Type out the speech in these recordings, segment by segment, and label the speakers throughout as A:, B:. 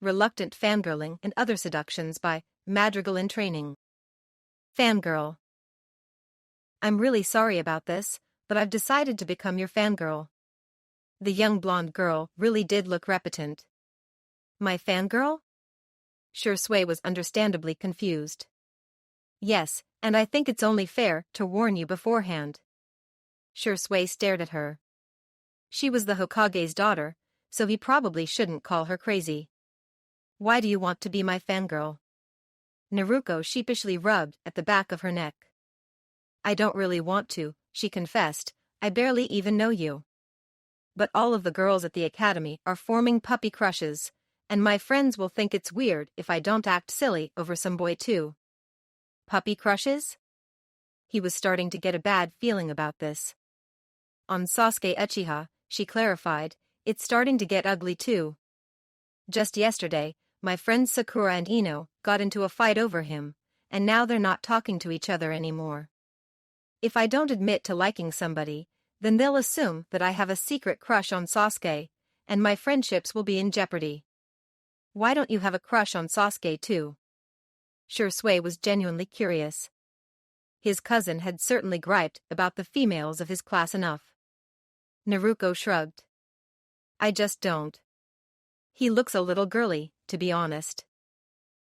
A: Reluctant Fangirling and Other Seductions by Madrigal-in-Training. Fangirl. I'm really sorry about this, but I've decided to become your fangirl. The young blonde girl really did look repentant. My fangirl? Shisui was understandably confused. Yes, and I think it's only fair to warn you beforehand. Shisui stared at her. She was the Hokage's daughter, so he probably shouldn't call her crazy. Why do you want to be my fangirl? Naruko sheepishly rubbed at the back of her neck. I don't really want to, she confessed, I barely even know you. But all of the girls at the academy are forming puppy crushes, and my friends will think it's weird if I don't act silly over some boy too. Puppy crushes? He was starting to get a bad feeling about this. On Sasuke Uchiha, she clarified, it's starting to get ugly too. Just yesterday, my friends Sakura and Ino got into a fight over him, and now they're not talking to each other anymore. If I don't admit to liking somebody, then they'll assume that I have a secret crush on Sasuke, and my friendships will be in jeopardy. Why don't you have a crush on Sasuke too? Shisui was genuinely curious. His cousin had certainly griped about the females of his class enough. Naruko shrugged. I just don't. He looks a little girly, to be honest.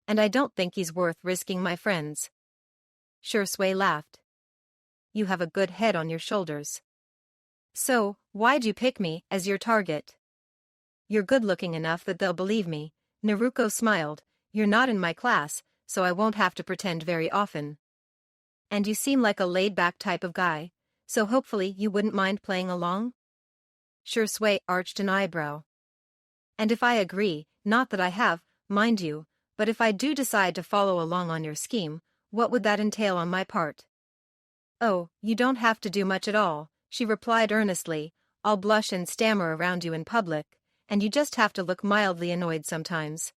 A: And I don't think he's worth risking my friends. Shisui laughed. You have a good head on your shoulders. So, why'd you pick me as your target? You're good-looking enough that they'll believe me. Naruko smiled. You're not in my class, so I won't have to pretend very often. And you seem like a laid-back type of guy, so hopefully you wouldn't mind playing along? Shisui arched an eyebrow. And if I agree, not that I have, mind you, but if I do decide to follow along on your scheme, what would that entail on my part? Oh, you don't have to do much at all, she replied earnestly. I'll blush and stammer around you in public, and you just have to look mildly annoyed sometimes.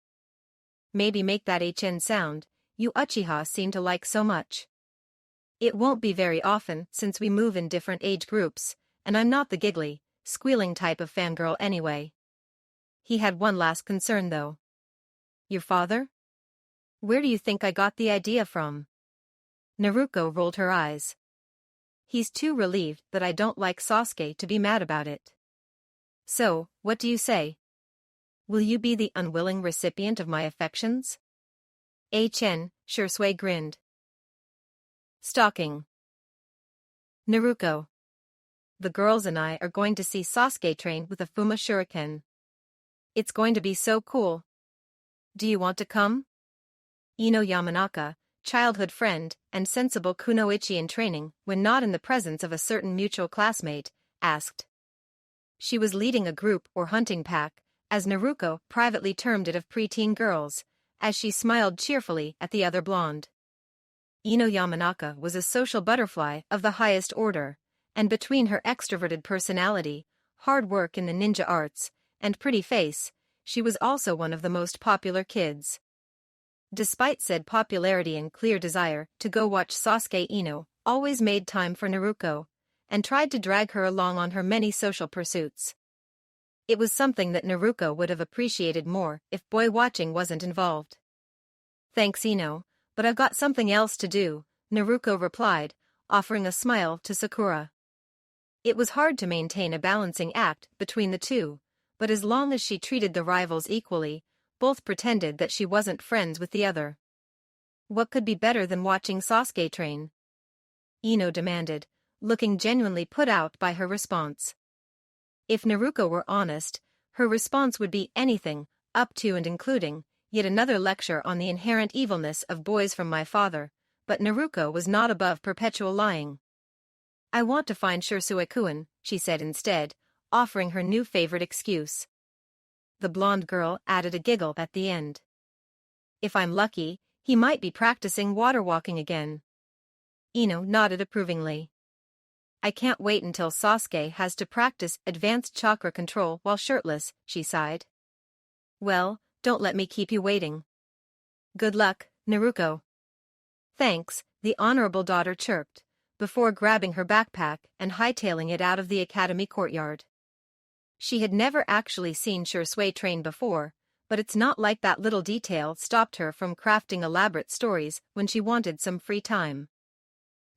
A: Maybe make that HN sound, you Uchiha seem to like so much. It won't be very often since we move in different age groups, and I'm not the giggly, squealing type of fangirl anyway. He had one last concern though. Your father? Where do you think I got the idea from? Naruko rolled her eyes. He's too relieved that I don't like Sasuke to be mad about it. So, what do you say? Will you be the unwilling recipient of my affections? Shisui grinned. Stalking. Naruko. The girls and I are going to see Sasuke train with a Fuma Shuriken. It's going to be so cool. Do you want to come? Ino Yamanaka, childhood friend and sensible kunoichi in training when not in the presence of a certain mutual classmate, asked. She was leading a group or hunting pack, as Naruko privately termed it of preteen girls, as she smiled cheerfully at the other blonde. Ino Yamanaka was a social butterfly of the highest order, and between her extroverted personality, hard work in the ninja arts, and pretty face, she was also one of the most popular kids. Despite said popularity and clear desire to go watch Sasuke, Ino always made time for Naruko, and tried to drag her along on her many social pursuits. It was something that Naruko would have appreciated more if boy watching wasn't involved. Thanks Ino, but I've got something else to do, Naruko replied, offering a smile to Sakura. It was hard to maintain a balancing act between the two, but as long as she treated the rivals equally, both pretended that she wasn't friends with the other. What could be better than watching Sasuke train? Ino demanded, looking genuinely put out by her response. If Naruko were honest, her response would be anything, up to and including, yet another lecture on the inherent evilness of boys from my father, but Naruko was not above perpetual lying. I want to find Shisui-kun, she said instead, offering her new favorite excuse. The blonde girl added a giggle at the end. If I'm lucky, he might be practicing water walking again. Ino nodded approvingly. I can't wait until Sasuke has to practice advanced chakra control while shirtless, she sighed. Well, don't let me keep you waiting. Good luck, Naruko. Thanks, the honorable daughter chirped, before grabbing her backpack and hightailing it out of the academy courtyard. She had never actually seen Shisui train before, but it's not like that little detail stopped her from crafting elaborate stories when she wanted some free time.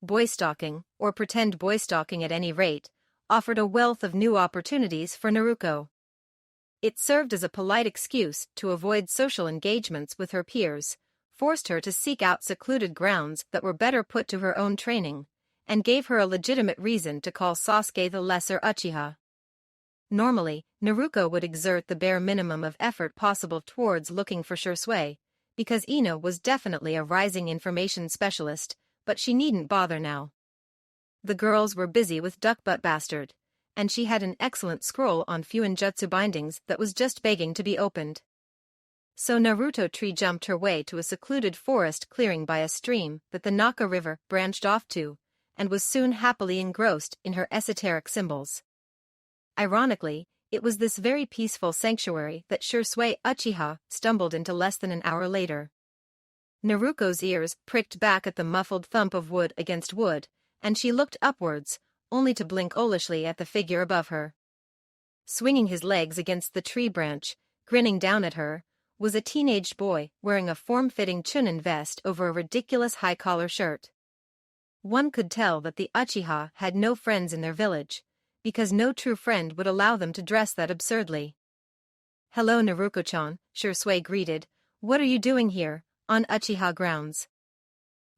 A: Boy stalking, or pretend boy stalking at any rate, offered a wealth of new opportunities for Naruko. It served as a polite excuse to avoid social engagements with her peers, forced her to seek out secluded grounds that were better put to her own training, and gave her a legitimate reason to call Sasuke the lesser Uchiha. Normally, Naruko would exert the bare minimum of effort possible towards looking for Shisui, because Ino was definitely a rising information specialist, but she needn't bother now. The girls were busy with Duckbutt Bastard, and she had an excellent scroll on Fuinjutsu bindings that was just begging to be opened. So Naruto tree jumped her way to a secluded forest clearing by a stream that the Naka River branched off to, and was soon happily engrossed in her esoteric symbols. Ironically, it was this very peaceful sanctuary that Shisui Uchiha stumbled into less than an hour later. Naruko's ears pricked back at the muffled thump of wood against wood, and she looked upwards, only to blink owlishly at the figure above her. Swinging his legs against the tree branch, grinning down at her, was a teenage boy wearing a form-fitting chunin vest over a ridiculous high-collar shirt. One could tell that the Uchiha had no friends in their village, because no true friend would allow them to dress that absurdly. "Hello Naruko-chan," Shisui greeted. "What are you doing here, on Uchiha grounds?"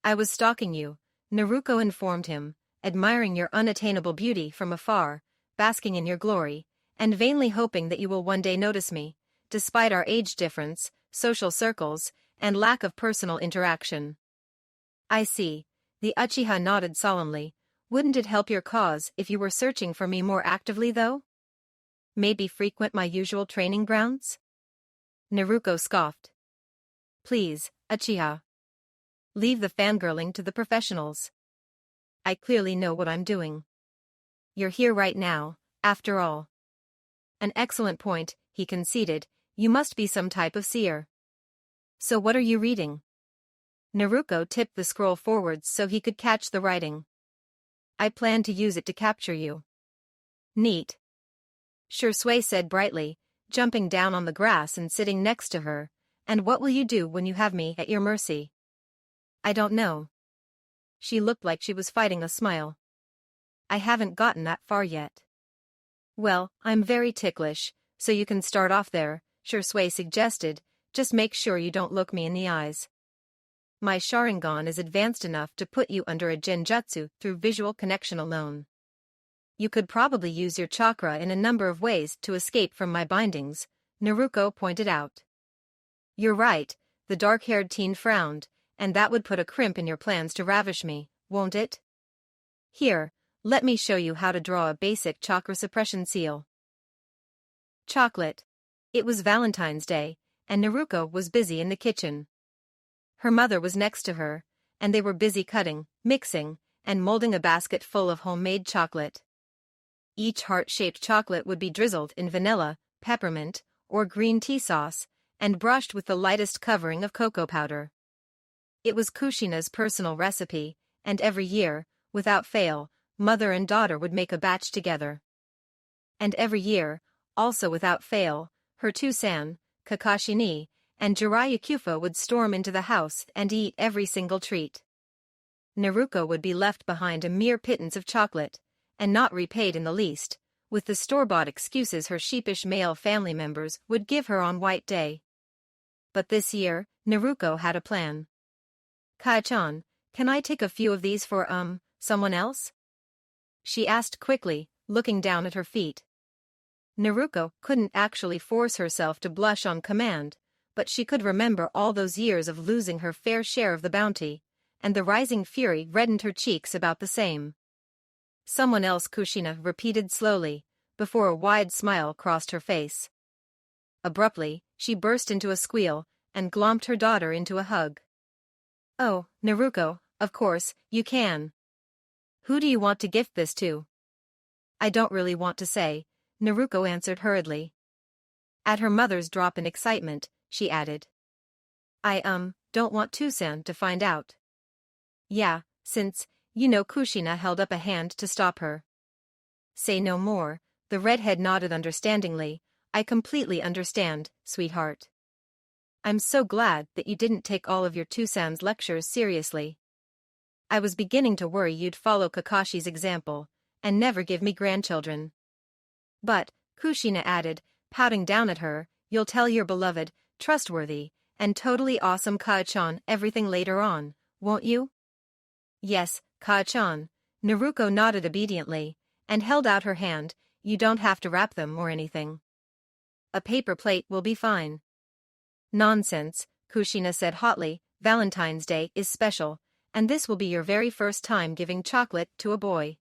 A: "I was stalking you," Naruko informed him, "admiring your unattainable beauty from afar, basking in your glory, and vainly hoping that you will one day notice me, despite our age difference, social circles, and lack of personal interaction." "I see," the Uchiha nodded solemnly. "Wouldn't it help your cause if you were searching for me more actively though? Maybe frequent my usual training grounds?" Naruko scoffed. "Please, Uchiha. Leave the fangirling to the professionals. I clearly know what I'm doing. You're here right now, after all." "An excellent point," he conceded. "You must be some type of seer. So what are you reading?" Naruko tipped the scroll forwards so he could catch the writing. "I plan to use it to capture you." "Neat," Shisui said brightly, jumping down on the grass and sitting next to her. "And what will you do when you have me at your mercy?" "I don't know." She looked like she was fighting a smile. "I haven't gotten that far yet." "Well, I'm very ticklish, so you can start off there," Shisui suggested. "Just make sure you don't look me in the eyes. My Sharingan is advanced enough to put you under a genjutsu through visual connection alone. You could probably use your chakra in a number of ways to escape from my bindings," Naruko pointed out. "You're right," the dark-haired teen frowned, "and that would put a crimp in your plans to ravish me, won't it? Here, let me show you how to draw a basic chakra suppression seal." Chocolate. It was Valentine's Day, and Naruko was busy in the kitchen. Her mother was next to her, and they were busy cutting, mixing, and molding a basket full of homemade chocolate. Each heart-shaped chocolate would be drizzled in vanilla, peppermint, or green tea sauce, and brushed with the lightest covering of cocoa powder. It was Kushina's personal recipe, and every year, without fail, mother and daughter would make a batch together. And every year, also without fail, her two san, Kakashi and Jiraiya Kufa would storm into the house and eat every single treat. Naruko would be left behind a mere pittance of chocolate, and not repaid in the least, with the store-bought excuses her sheepish male family members would give her on White Day. But this year, Naruko had a plan. "Kai-chan, can I take a few of these for, someone else?" she asked quickly, looking down at her feet. Naruko couldn't actually force herself to blush on command, but she could remember all those years of losing her fair share of the bounty, and the rising fury reddened her cheeks about the same. "Someone else," Kushina repeated slowly, before a wide smile crossed her face. Abruptly, she burst into a squeal, and glomped her daughter into a hug. "Oh, Naruko, of course, you can. Who do you want to gift this to?" "I don't really want to say," Naruko answered hurriedly. At her mother's drop in excitement, she added, "I, don't want Tusan to find out." "Yeah, since, Kushina held up a hand to stop her. "Say no more," the redhead nodded understandingly. "I completely understand, sweetheart. I'm so glad that you didn't take all of your Tusan's lectures seriously. I was beginning to worry you'd follow Kakashi's example, and never give me grandchildren. But, Kushina added, pouting down at her, you'll tell your beloved, trustworthy, and totally awesome Kaa-chan everything later on, won't you? Yes, Kaa-chan. Naruko nodded obediently, and held out her hand. You don't have to wrap them or anything. A paper plate will be fine. Nonsense, Kushina said hotly, Valentine's Day is special, and this will be your very first time giving chocolate to a boy.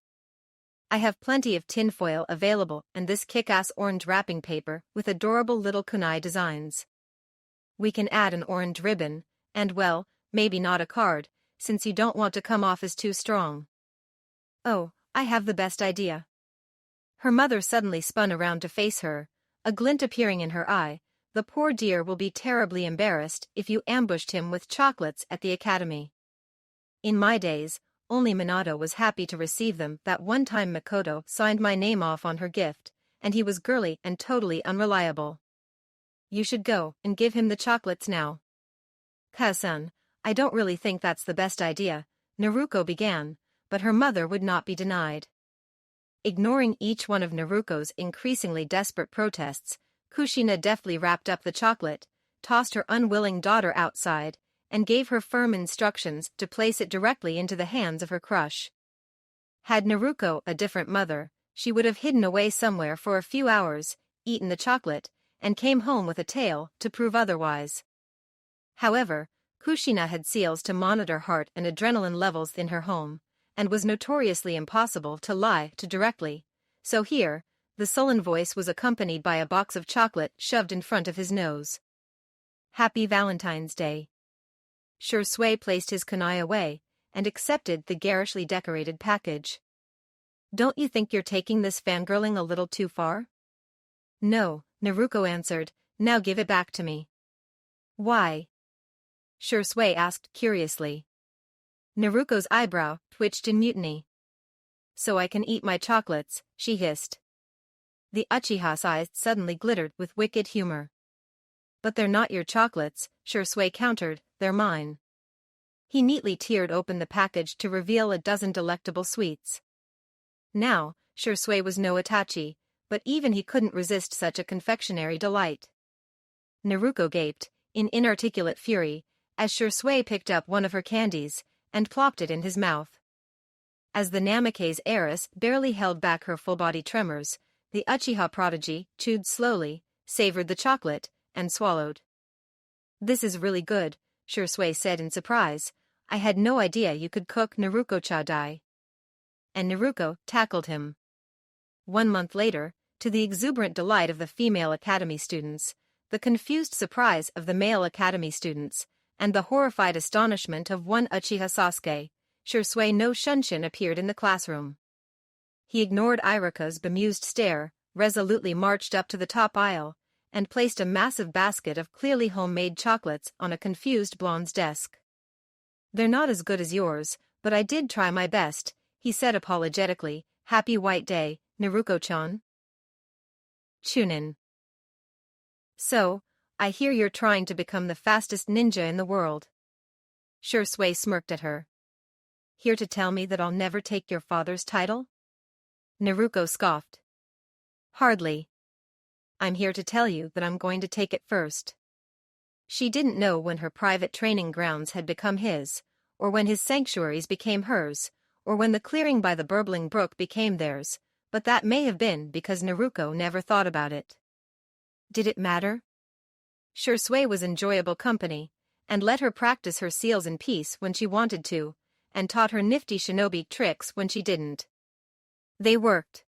A: I have plenty of tinfoil available and this kick-ass orange wrapping paper with adorable little kunai designs. We can add an orange ribbon, and well, maybe not a card, since you don't want to come off as too strong. Oh, I have the best idea. Her mother suddenly spun around to face her, a glint appearing in her eye. The poor dear will be terribly embarrassed if you ambushed him with chocolates at the academy. In my days, only Minato was happy to receive them. That one time Makoto signed my name off on her gift, and he was girly and totally unreliable. You should go and give him the chocolates now. Kazan, I don't really think that's the best idea, Naruko began, but her mother would not be denied. Ignoring each one of Naruko's increasingly desperate protests, Kushina deftly wrapped up the chocolate, tossed her unwilling daughter outside, and gave her firm instructions to place it directly into the hands of her crush. Had Naruko a different mother, she would have hidden away somewhere for a few hours, eaten the chocolate, and came home with a tale to prove otherwise. However, Kushina had seals to monitor heart and adrenaline levels in her home, and was notoriously impossible to lie to directly, so here, the sullen voice was accompanied by a box of chocolate shoved in front of his nose. Happy Valentine's Day. Shisui placed his kunai away, and accepted the garishly decorated package. Don't you think you're taking this fangirling a little too far? No, Naruko answered, now give it back to me. Why? Shisui asked curiously. Naruko's eyebrow twitched in mutiny. So I can eat my chocolates, she hissed. The Uchiha's eyes suddenly glittered with wicked humor. But they're not your chocolates, Shisui countered, they're mine. He neatly teared open the package to reveal a dozen delectable sweets. Now, Shisui was no Itachi, but even he couldn't resist such a confectionery delight. Naruko gaped, in inarticulate fury, as Shisui picked up one of her candies, and plopped it in his mouth. As the Namake's heiress barely held back her full-body tremors, the Uchiha prodigy chewed slowly, savored the chocolate, and swallowed. This is really good, Shisui said in surprise. I had no idea you could cook Naruko-cha-dai. And Naruko tackled him. 1 month later, to the exuberant delight of the female academy students, the confused surprise of the male academy students, and the horrified astonishment of one Uchiha Sasuke, Shisui no Shunshin appeared in the classroom. He ignored Irika's bemused stare, resolutely marched up to the top aisle, and placed a massive basket of clearly homemade chocolates on a confused blonde's desk. They're not as good as yours, but I did try my best, he said apologetically. Happy White Day, Naruko-chan. Chunin. So, I hear you're trying to become the fastest ninja in the world. Shisui smirked at her. Here to tell me that I'll never take your father's title? Naruko scoffed. Hardly. I'm here to tell you that I'm going to take it first. She didn't know when her private training grounds had become his, or when his sanctuaries became hers, or when the clearing by the burbling brook became theirs, but that may have been because Naruko never thought about it. Did it matter? Shisui was enjoyable company, and let her practice her seals in peace when she wanted to, and taught her nifty shinobi tricks when she didn't. They worked.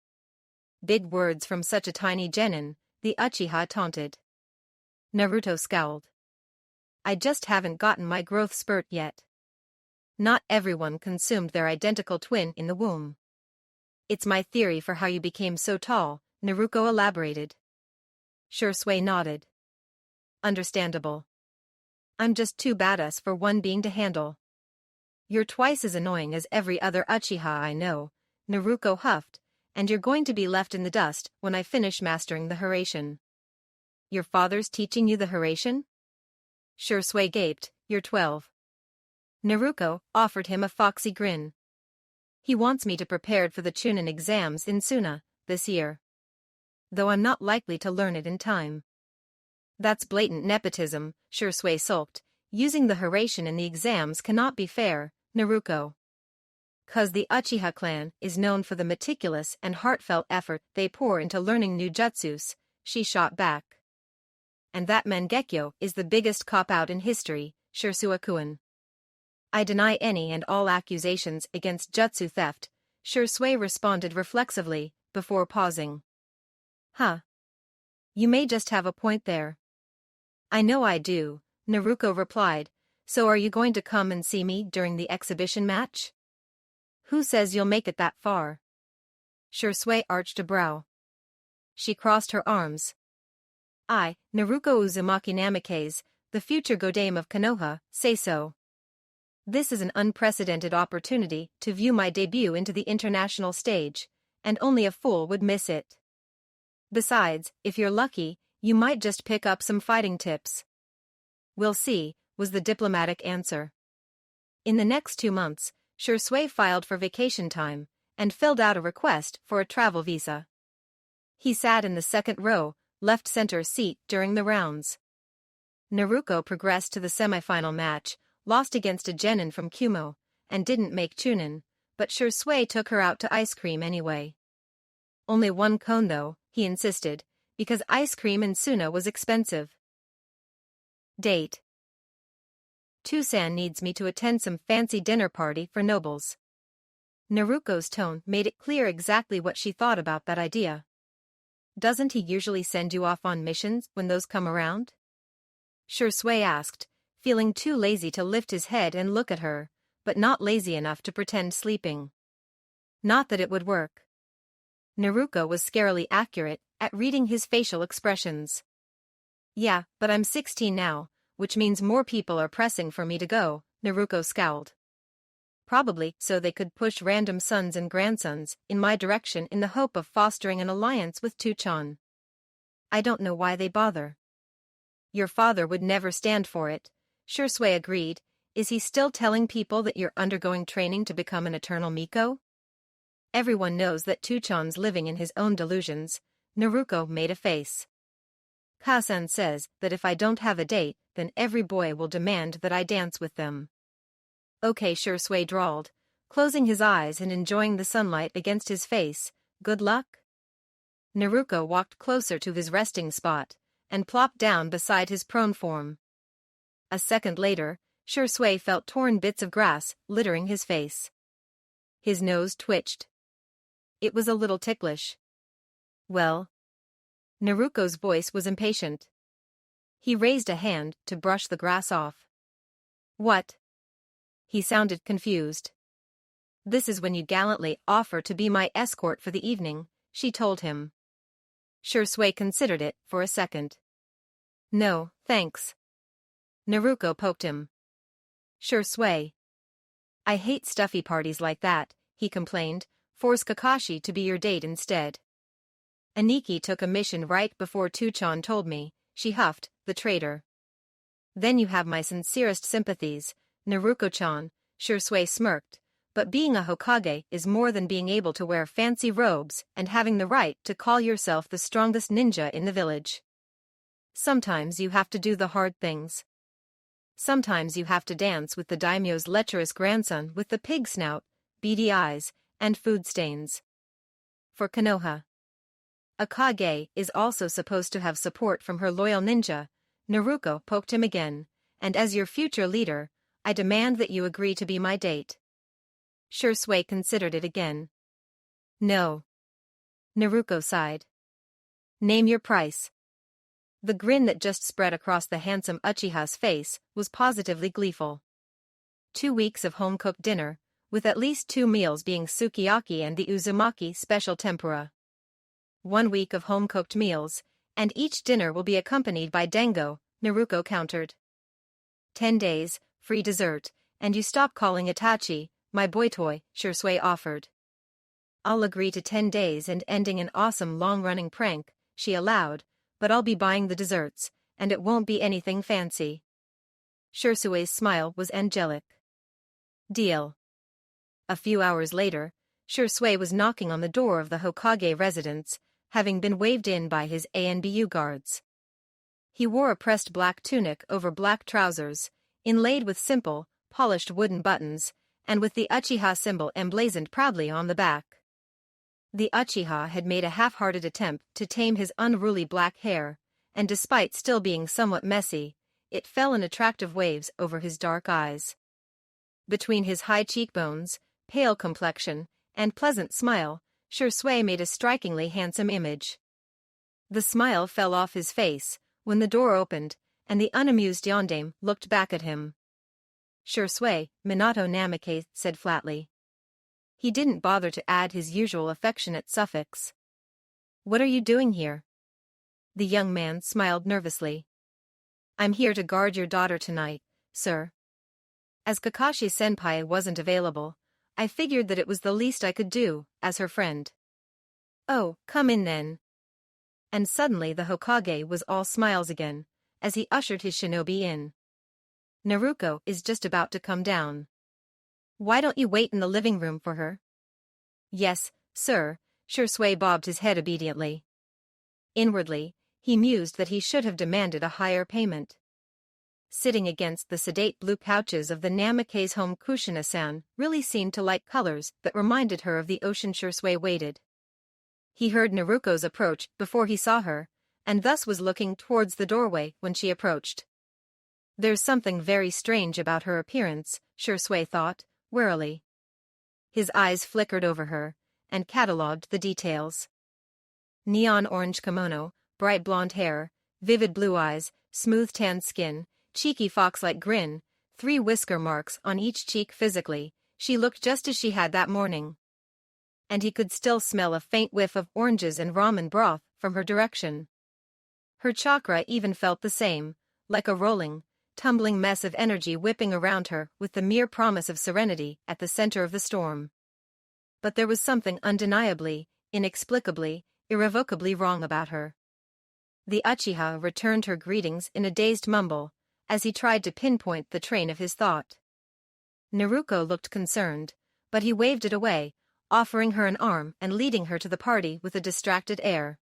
A: Big words from such a tiny genin, the Uchiha taunted. Naruto scowled. I just haven't gotten my growth spurt yet. Not everyone consumed their identical twin in the womb. It's my theory for how you became so tall, Naruko elaborated. Shisui nodded. Understandable. I'm just too badass for one being to handle. You're twice as annoying as every other Uchiha I know, Naruko huffed, and you're going to be left in the dust when I finish mastering the Hiraishin. Your father's teaching you the Hiraishin? Shisui gaped, "You're 12. Naruko offered him a foxy grin. "He wants me to prepare for the Chunin exams in Suna this year. Though I'm not likely to learn it in time." "That's blatant nepotism," Shisui sulked. "Using the Hiraishin in the exams cannot be fair, Naruko. 'Cause the Uchiha clan is known for the meticulous and heartfelt effort they pour into learning new jutsus," she shot back. "And that Mangekyo is the biggest cop-out in history, Shisui-kun. I deny any and all accusations against jutsu theft," Shisui responded reflexively, before pausing. "Huh. You may just have a point there." "I know I do," Naruko replied. "So are you going to come and see me during the exhibition match?" "Who says you'll make it that far?" Shisui arched a brow. She crossed her arms. "I, Naruko Uzumaki Namikaze, the future Godame of Konoha, say so. This is an unprecedented opportunity to view my debut into the international stage, and only a fool would miss it. Besides, if you're lucky, you might just pick up some fighting tips." "We'll see," was the diplomatic answer. In the next 2 months, Shisui filed for vacation time, and filled out a request for a travel visa. He sat in the second row, left center seat during the rounds. Naruko progressed to the semifinal match, lost against a genin from Kumo, and didn't make Chunin, but Shisui took her out to ice cream anyway. "Only 1 cone though," he insisted, because ice cream in Suna was expensive. Date: Tucson needs me to attend some fancy dinner party for nobles. Naruko's tone made it clear exactly what she thought about that idea. "Doesn't he usually send you off on missions when those come around?" Shisui asked, feeling too lazy to lift his head and look at her, but not lazy enough to pretend sleeping. Not that it would work. Naruko was scarily accurate at reading his facial expressions. "Yeah, but I'm 16 now, which means more people are pressing for me to go," Naruko scowled. "Probably so they could push random sons and grandsons in my direction in the hope of fostering an alliance with Tuchan. I don't know why they bother." "Your father would never stand for it," Shisui agreed. "Is he still telling people that you're undergoing training to become an eternal Miko?" "Everyone knows that Tuchan's living in his own delusions." Naruko made a face. "Kasan says that if I don't have a date, then every boy will demand that I dance with them." "Okay," Shisui drawled, closing his eyes and enjoying the sunlight against his face. "Good luck?" Naruko walked closer to his resting spot, and plopped down beside his prone form. A second later, Shisui felt torn bits of grass littering his face. His nose twitched. It was a little ticklish. "Well?" Naruko's voice was impatient. He raised a hand to brush the grass off. "What?" He sounded confused. "This is when you gallantly offer to be my escort for the evening," she told him. Shisui considered it for a second. "No, thanks." Naruko poked him. "Shisui. I hate stuffy parties like that," he complained. "Force Kakashi to be your date instead." "Aniki took a mission right before Tuchan told me," she huffed, "the traitor." "Then you have my sincerest sympathies, Naruko-chan," Shisui smirked, "but being a Hokage is more than being able to wear fancy robes and having the right to call yourself the strongest ninja in the village. Sometimes you have to do the hard things. Sometimes you have to dance with the daimyo's lecherous grandson with the pig snout, beady eyes, and food stains. For Konoha, a Kage is also supposed to have support from her loyal ninja." Naruko poked him again. "And as your future leader, I demand that you agree to be my date." Shisui considered it again. "No." Naruko sighed. "Name your price." The grin that just spread across the handsome Uchiha's face was positively gleeful. 2 weeks of home-cooked dinner, with at least 2 meals being sukiyaki and the Uzumaki special tempura. 1 week of home-cooked meals, and each dinner will be accompanied by dango, Naruko countered. 10 days, free dessert, and you stop calling Itachi my boy toy, Shisui offered. "I'll agree to 10 days and ending an awesome long-running prank," she allowed, "but I'll be buying the desserts, and it won't be anything fancy." Shisui's smile was angelic. Deal. A few hours later, Shisui was knocking on the door of the Hokage residence, having been waved in by his ANBU guards. He wore a pressed black tunic over black trousers, inlaid with simple, polished wooden buttons, and with the Uchiha symbol emblazoned proudly on the back. The Uchiha had made a half-hearted attempt to tame his unruly black hair, and despite still being somewhat messy, it fell in attractive waves over his dark eyes. Between his high cheekbones, pale complexion, and pleasant smile, Shisui made a strikingly handsome image. The smile fell off his face when the door opened, and the unamused yondaime looked back at him. Shisui, Minato Namikaze said flatly. He didn't bother to add his usual affectionate suffix. What are you doing here? The young man smiled nervously. I'm here to guard your daughter tonight, sir. As Kakashi-senpai wasn't available, I figured that it was the least I could do, as her friend. Oh, come in then. And suddenly the Hokage was all smiles again, as he ushered his shinobi in. Naruko is just about to come down. Why don't you wait in the living room for her? Yes, sir, Shisui bobbed his head obediently. Inwardly, he mused that he should have demanded a higher payment. Sitting against the sedate blue couches of the Namikaze home, Kushina-san really seemed to like colors that reminded her of the ocean Shisui waded. He heard Naruko's approach before he saw her, and thus was looking towards the doorway when she approached. There's something very strange about her appearance, Shisui thought, warily. His eyes flickered over her, and catalogued the details. Neon orange kimono, bright blonde hair, vivid blue eyes, smooth tanned skin, cheeky fox-like grin, 3 whisker marks on each cheek. Physically, she looked just as she had that morning. And he could still smell a faint whiff of oranges and ramen broth from her direction. Her chakra even felt the same, like a rolling, tumbling mess of energy whipping around her with the mere promise of serenity at the center of the storm. But there was something undeniably, inexplicably, irrevocably wrong about her. The Uchiha returned her greetings in a dazed mumble, as he tried to pinpoint the train of his thought. Naruko looked concerned, but he waved it away, offering her an arm and leading her to the party with a distracted air.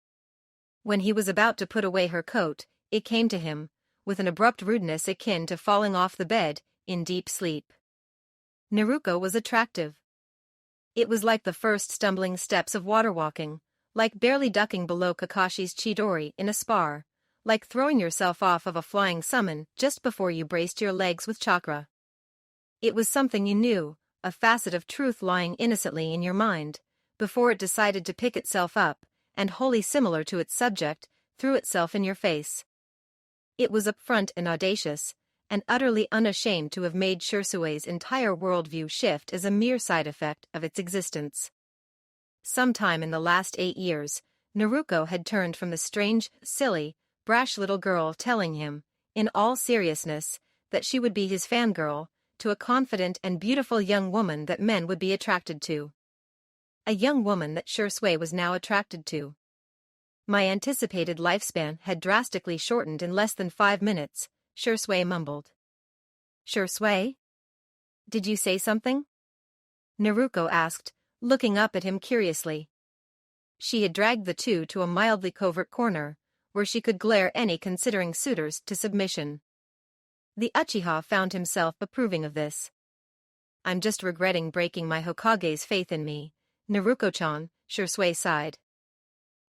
A: When he was about to put away her coat, it came to him, with an abrupt rudeness akin to falling off the bed in deep sleep. Naruko was attractive. It was like the first stumbling steps of water walking, like barely ducking below Kakashi's Chidori in a spar, like throwing yourself off of a flying summon just before you braced your legs with chakra. It was something you knew, a facet of truth lying innocently in your mind, before it decided to pick itself up, and wholly similar to its subject, threw itself in your face. It was upfront and audacious, and utterly unashamed to have made Shisui's entire worldview shift as a mere side effect of its existence. Sometime in the last 8 years, Naruko had turned from the strange, silly, brash little girl telling him, in all seriousness, that she would be his fangirl, to a confident and beautiful young woman that men would be attracted to. A young woman that Shisui was now attracted to. My anticipated lifespan had drastically shortened in less than 5 minutes, Shisui mumbled. Shisui? Did you say something? Naruko asked, looking up at him curiously. She had dragged the two to a mildly covert corner, where she could glare any considering suitors to submission. The Uchiha found himself approving of this. I'm just regretting breaking my Hokage's faith in me, Naruko-chan, Shisui sighed.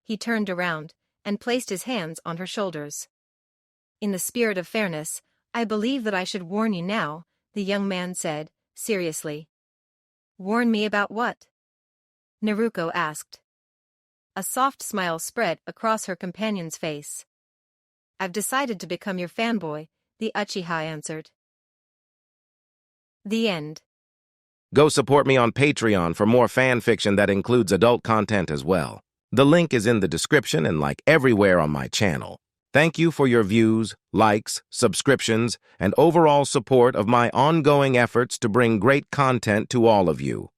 A: He turned around, and placed his hands on her shoulders. In the spirit of fairness, I believe that I should warn you now, the young man said, seriously. Warn me about what? Naruko asked. A soft smile spread across her companion's face. I've decided to become your fanboy, the Uchiha answered. The end.
B: Go support me on Patreon for more fan fiction that includes adult content as well. The link is in the description and like everywhere on my channel. Thank you for your views, likes, subscriptions, and overall support of my ongoing efforts to bring great content to all of you.